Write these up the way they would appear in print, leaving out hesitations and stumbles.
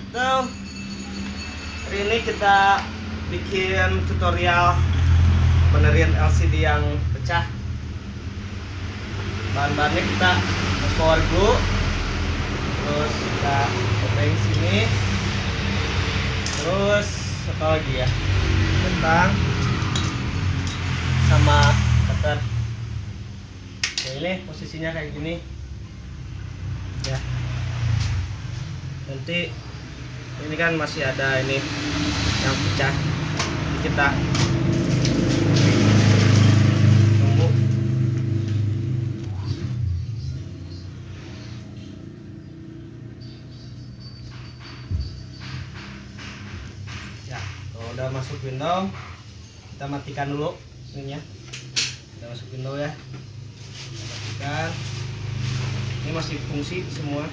Nah, hari ini kita bikin tutorial benerin LCD yang pecah. Bahan-bahannya kita power glue, terus kita kopeng sini, terus apa lagi ya, kentang sama cutter. Nah, ini posisinya kayak gini ya. Nanti ini kan masih ada ini yang pecah, jadi kita tunggu. Ya, kalau udah masuk window, kita matikan dulu ininya. Kita masuk window ya, kita matikan. Ini masih fungsi semua.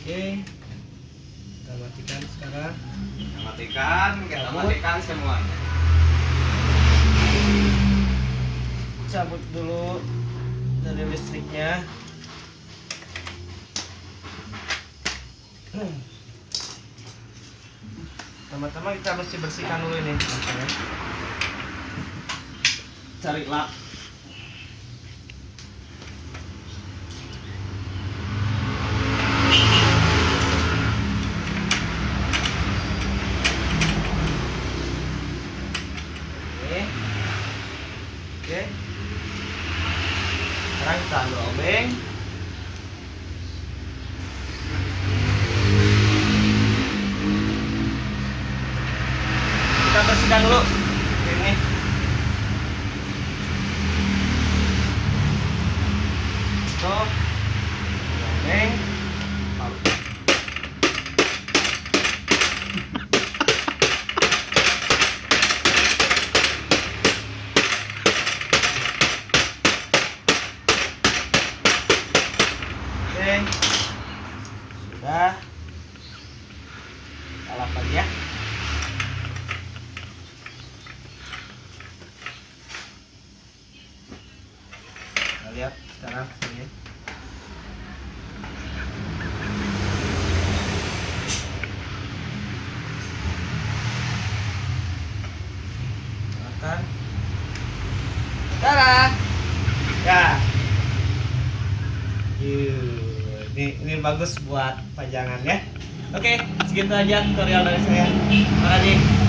Oke, kita matikan sekarang. Kita matikan semuanya. Cabut dulu dari listriknya. Pertama-tama kita mesti bersihkan dulu ini. Cari lap. Oke. Sekarang kita ambil obeng. Kita bersihkan dulu ini. Tuh, obeng. Oke, sudah. Kita lap lagi ya. Kita lihat sekarang ini. Makan. Tada. Ya. Ini bagus buat pajangan ya. Oke, segitu aja tutorial dari saya. Terima kasih.